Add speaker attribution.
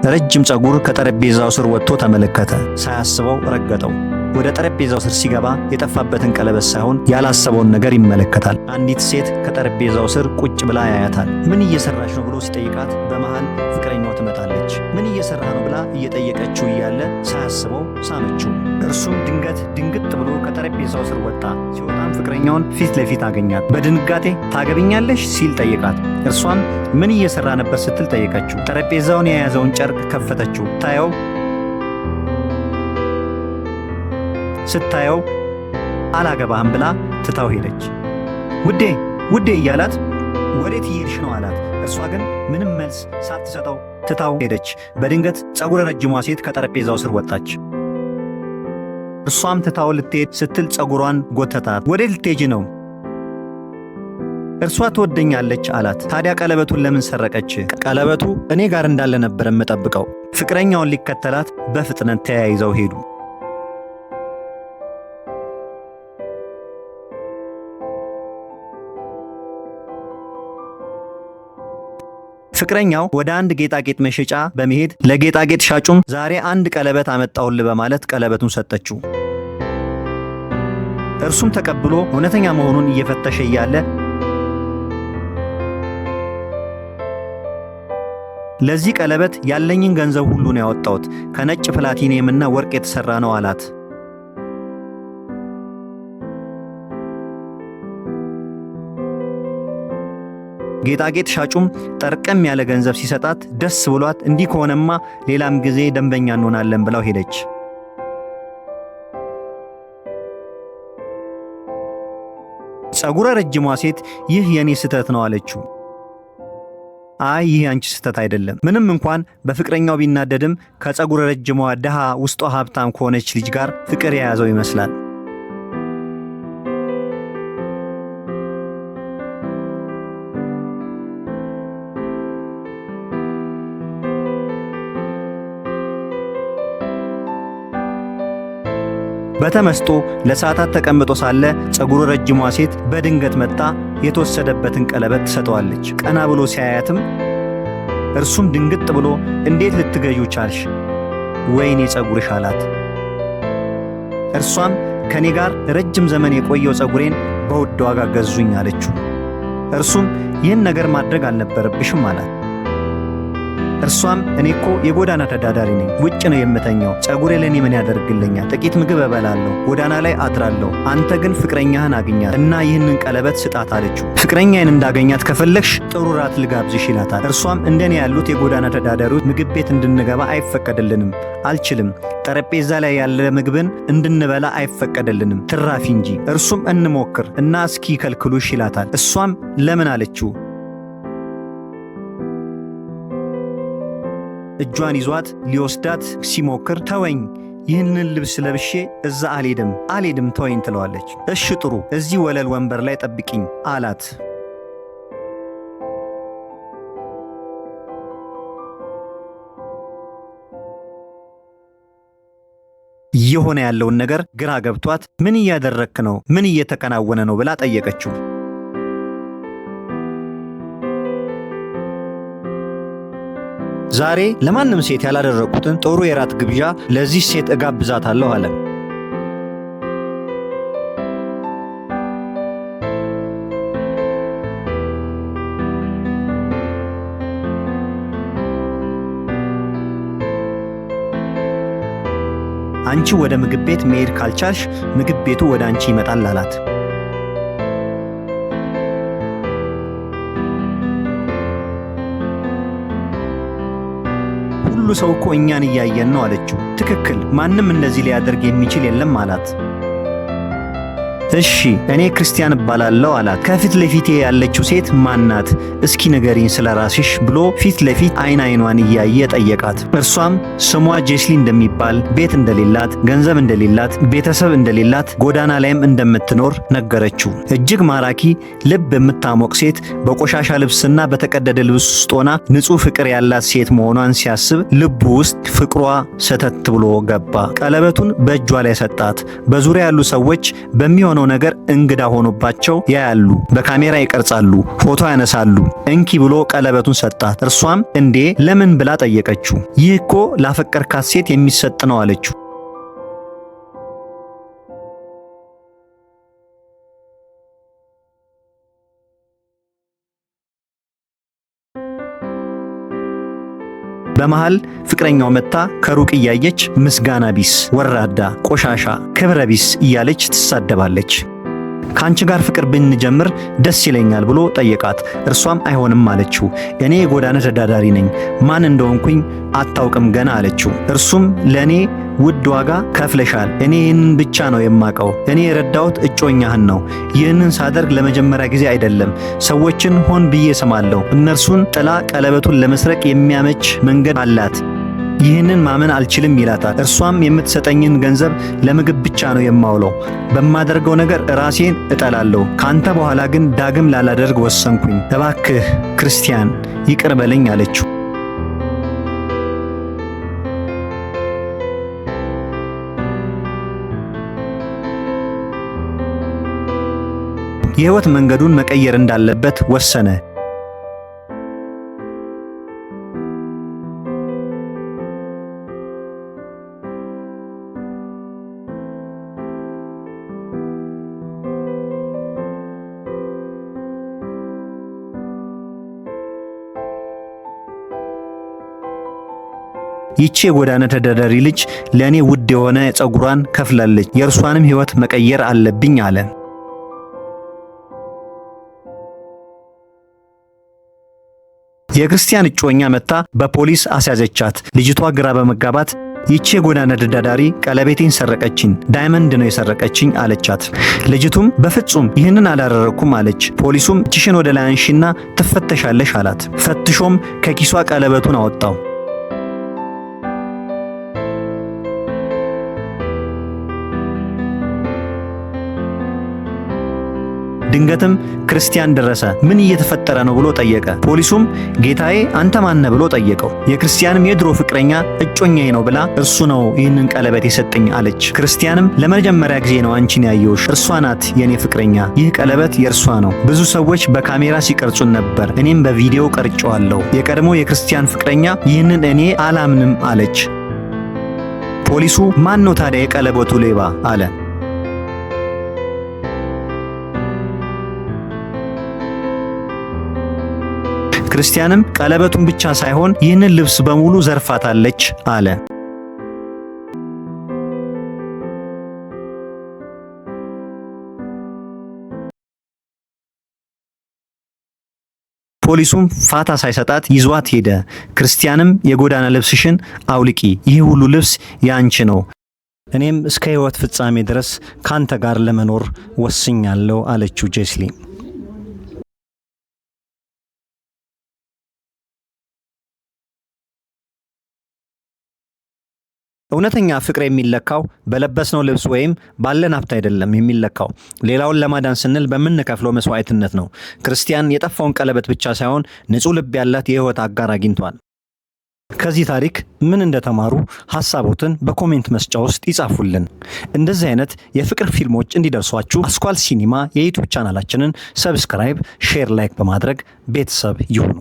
Speaker 1: ረጅም ጸጉር ከጠረጴዛው ስር ወጥቶ ተመለከተ። ሳያስበው ረገጠው። ወደ ጠረጴዛው ስር ሲገባ የጠፋበትን ቀለበት ሳይሆን ያላሰበውን ነገር ይመለከታል። አንዲት ሴት ከጠረጴዛው ስር ቁጭ ብላ ያያታል። ምን እየሰራች ነው ብሎ ሲጠይቃት በመሃል ፍቅረኛው ትመጣለች። ምን እየሰራ ነው ብላ እየጠየቀችው እያለ ሳያስበው ሳመችው። እርሱም ድንግጥ ብሎ ከጠረጴዛው ስር ወጣ። ሲወጣም ፍቅረኛውን ፊት ለፊት አገኛት። በድንጋጤ ታገቢኛለሽ ሲል ጠየቃት። እርሷም ምን እየሰራ ነበር ስትል ጠየቀችው። ጠረጴዛውን የያዘውን ጨርቅ ከፈተችው። ስታየው አላገባህም ብላ ትታው ሄደች። ውዴ እያላት ወዴት እየሄድሽ ነው አላት። እርሷ ግን ምንም መልስ ሳትሰጠው ትታው ሄደች። በድንገት ጸጉረ ረጅሟ ሴት ከጠረጴዛው ስር ወጣች። እርሷም ትታው ልትሄድ ስትል ጸጉሯን ጎተታት። ወዴት ልትሄጂ ነው? እርሷ ትወደኛለች አላት። ታዲያ ቀለበቱን ለምን ሰረቀች? ቀለበቱ እኔ ጋር እንዳለ ነበር የምጠብቀው። ፍቅረኛውን ሊከተላት በፍጥነት ተያይዘው ሄዱ። ፍቅረኛው ወደ አንድ ጌጣጌጥ መሸጫ በመሄድ ለጌጣጌጥ ሻጩም ዛሬ አንድ ቀለበት አመጣሁልህ በማለት ቀለበቱን ሰጠችው። እርሱም ተቀብሎ እውነተኛ መሆኑን እየፈተሸ እያለ ለዚህ ቀለበት ያለኝን ገንዘብ ሁሉ ነው ያወጣሁት፣ ከነጭ ፕላቲኒየምና ወርቅ የተሰራ ነው አላት። ጌጣጌጥ ሻጩም ጠርቀም ያለ ገንዘብ ሲሰጣት ደስ ብሏት እንዲህ ከሆነማ ሌላም ጊዜ ደንበኛ እንሆናለን ብላው ሄደች። ጸጉረ ረጅሟ ሴት ይህ የኔ ስህተት ነው አለችው። አይ ይህ አንቺ ስህተት አይደለም። ምንም እንኳን በፍቅረኛው ቢናደድም ከጸጉረ ረጅሟ ድሃ ውስጧ ሀብታም ከሆነች ልጅ ጋር ፍቅር የያዘው ይመስላል። በተመስጦ ለሰዓታት ተቀምጦ ሳለ ጸጉረ ረጅሟ ሴት በድንገት መጣ የተወሰደበትን ቀለበት ትሰጠዋለች። ቀና ብሎ ሲያያትም እርሱም ድንግጥ ብሎ እንዴት ልትገዢው ቻልሽ? ወይኔ ጸጉርሽ አላት። እርሷም ከኔ ጋር ረጅም ዘመን የቆየው ጸጉሬን በውድ ዋጋ ገዙኝ አለችው። እርሱም ይህን ነገር ማድረግ አልነበረብሽም አላት። እርሷም እኔ እኮ የጎዳና ተዳዳሪ ነኝ፣ ውጭ ነው የምተኛው። ጸጉሬ ለኔ ምን ያደርግልኛል? ጥቂት ምግብ እበላለሁ፣ ጎዳና ላይ አድራለሁ። አንተ ግን ፍቅረኛህን አግኛት እና ይህንን ቀለበት ስጣት አለችው። ፍቅረኛዬን እንዳገኛት ከፈለግሽ ጥሩ ራት ልጋብዝሽ ይላታል። እርሷም እንደኔ ያሉት የጎዳና ተዳዳሪዎች ምግብ ቤት እንድንገባ አይፈቀድልንም፣ አልችልም። ጠረጴዛ ላይ ያለ ምግብን እንድንበላ አይፈቀድልንም፣ ትራፊ እንጂ። እርሱም እንሞክር እና እስኪ ከልክሉሽ ይላታል። እሷም ለምን አለችው። እጇን ይዟት ሊወስዳት ሲሞክር ተወኝ፣ ይህንን ልብስ ለብሼ እዛ አልሄድም ተወኝ ትለዋለች። እሺ ጥሩ፣ እዚህ ወለል ወንበር ላይ ጠብቂኝ አላት። እየሆነ ያለውን ነገር ግራ ገብቷት ምን እያደረክ ነው? ምን እየተከናወነ ነው ብላ ጠየቀችው። ዛሬ ለማንም ሴት ያላደረኩትን ጥሩ የራት ግብዣ ለዚህ ሴት እጋብዛታለሁ አለ። አንቺ ወደ ምግብ ቤት መሄድ ካልቻልሽ ምግብ ቤቱ ወደ አንቺ ይመጣል አላት። ሁሉ ሰው እኮ እኛን እያየን ነው አለችው። ትክክል፣ ማንም እንደዚህ ሊያደርግ የሚችል የለም አላት። እሺ እኔ ክርስቲያን እባላለሁ አላት። ከፊት ለፊቴ ያለችው ሴት ማናት? እስኪ ንገሪኝ ስለ ራስሽ ብሎ ፊት ለፊት አይኗን እያየ ጠየቃት። እርሷም ስሟ ጄስሊ እንደሚባል፣ ቤት እንደሌላት፣ ገንዘብ እንደሌላት፣ ቤተሰብ እንደሌላት፣ ጎዳና ላይም እንደምትኖር ነገረችው። እጅግ ማራኪ ልብ የምታሞቅ ሴት በቆሻሻ ልብስና በተቀደደ ልብስ ውስጥ ሆና ንጹህ ፍቅር ያላት ሴት መሆኗን ሲያስብ ልቡ ውስጥ ፍቅሯ ሰተት ብሎ ገባ። ቀለበቱን በእጇ ላይ ሰጣት። በዙሪያ ያሉ ሰዎች በሚሆነው የሆነው ነገር እንግዳ ሆኖባቸው ያያሉ። በካሜራ ይቀርጻሉ፣ ፎቶ ያነሳሉ። እንኪ ብሎ ቀለበቱን ሰጣት። እርሷም እንዴ ለምን ብላ ጠየቀችው። ይህ እኮ ላፈቀርካት ሴት የሚሰጥ ነው አለችው። በመሃል ፍቅረኛው መታ ከሩቅ እያየች ምስጋና ቢስ፣ ወራዳ፣ ቆሻሻ፣ ክብረ ቢስ እያለች ትሳደባለች። ካንቺ ጋር ፍቅር ብንጀምር ደስ ይለኛል ብሎ ጠየቃት። እርሷም አይሆንም አለችው። እኔ የጎዳና ተዳዳሪ ነኝ፣ ማን እንደሆንኩኝ አታውቅም ገና አለችው። እርሱም ለኔ ውድ ዋጋ ከፍለሻል፣ እኔ ይህንን ብቻ ነው የማቀው። እኔ የረዳሁት እጮኛህን ነው። ይህንን ሳደርግ ለመጀመሪያ ጊዜ አይደለም። ሰዎችን ሆን ብዬ ስማለሁ። እነርሱን ጥላ ቀለበቱን ለመስረቅ የሚያመች መንገድ አላት። ይህንን ማመን አልችልም ይላታል። እርሷም የምትሰጠኝን ገንዘብ ለምግብ ብቻ ነው የማውለው። በማደርገው ነገር ራሴን እጠላለሁ። ካንተ በኋላ ግን ዳግም ላላደርግ ወሰንኩኝ። እባክህ ክርስቲያን ይቅር በለኝ አለችው። የሕይወት መንገዱን መቀየር እንዳለበት ወሰነ። ይቺ የጎዳና ተዳዳሪ ልጅ ለኔ ውድ የሆነ ጸጉሯን ከፍላለች። የእርሷንም ሕይወት መቀየር አለብኝ አለ። የክርስቲያን እጮኛ መታ በፖሊስ አስያዘቻት። ልጅቷ ግራ በመጋባት ይቺ የጎዳና ተዳዳሪ ቀለቤቴን ሰረቀችኝ፣ ዳይመንድ ነው የሰረቀችኝ አለቻት። ልጅቱም በፍጹም ይህንን አላደረኩም አለች። ፖሊሱም እጅሽን ወደ ላይ አንሺና ትፈተሻለሽ አላት። ፈትሾም ከኪሷ ቀለበቱን አወጣው። ድንገትም ክርስቲያን ደረሰ። ምን እየተፈጠረ ነው ብሎ ጠየቀ። ፖሊሱም ጌታዬ አንተ ማን ነህ ብሎ ጠየቀው። የክርስቲያንም የድሮ ፍቅረኛ እጮኛዬ ነው ብላ እርሱ ነው ይህንን ቀለበት የሰጠኝ አለች። ክርስቲያንም ለመጀመሪያ ጊዜ ነው አንቺን ያየሁሽ፣ እርሷ ናት የኔ ፍቅረኛ፣ ይህ ቀለበት የእርሷ ነው። ብዙ ሰዎች በካሜራ ሲቀርጹን ነበር፣ እኔም በቪዲዮ ቀርጬዋለሁ። የቀድሞ የክርስቲያን ፍቅረኛ ይህንን እኔ አላምንም አለች። ፖሊሱ ማን ነው ታዲያ የቀለበቱ ሌባ አለ። ክርስቲያንም ቀለበቱን ብቻ ሳይሆን ይህንን ልብስ በሙሉ ዘርፋታለች አለ። ፖሊሱም ፋታ ሳይሰጣት ይዟት ሄደ። ክርስቲያንም የጎዳና ልብስሽን አውልቂ፣ ይህ ሁሉ ልብስ ያንቺ ነው፣ እኔም እስከ ሕይወት ፍጻሜ ድረስ ካንተ ጋር ለመኖር ወስኛለሁ አለችው ጄስሊ። እውነተኛ ፍቅር የሚለካው በለበስነው ልብስ ወይም ባለን ሀብት አይደለም የሚለካው፣ ሌላውን ለማዳን ስንል በምንከፍለው መስዋዕትነት ነው። ክርስቲያን የጠፋውን ቀለበት ብቻ ሳይሆን ንጹሕ ልብ ያላት የሕይወት አጋር አግኝቷል። ከዚህ ታሪክ ምን እንደተማሩ ሐሳቦትን በኮሜንት መስጫ ውስጥ ይጻፉልን። እንደዚህ አይነት የፍቅር ፊልሞች እንዲደርሷችሁ አስኳል ሲኒማ የዩቲዩብ ቻናላችንን ሰብስክራይብ፣ ሼር፣ ላይክ በማድረግ ቤተሰብ ይሁኑ።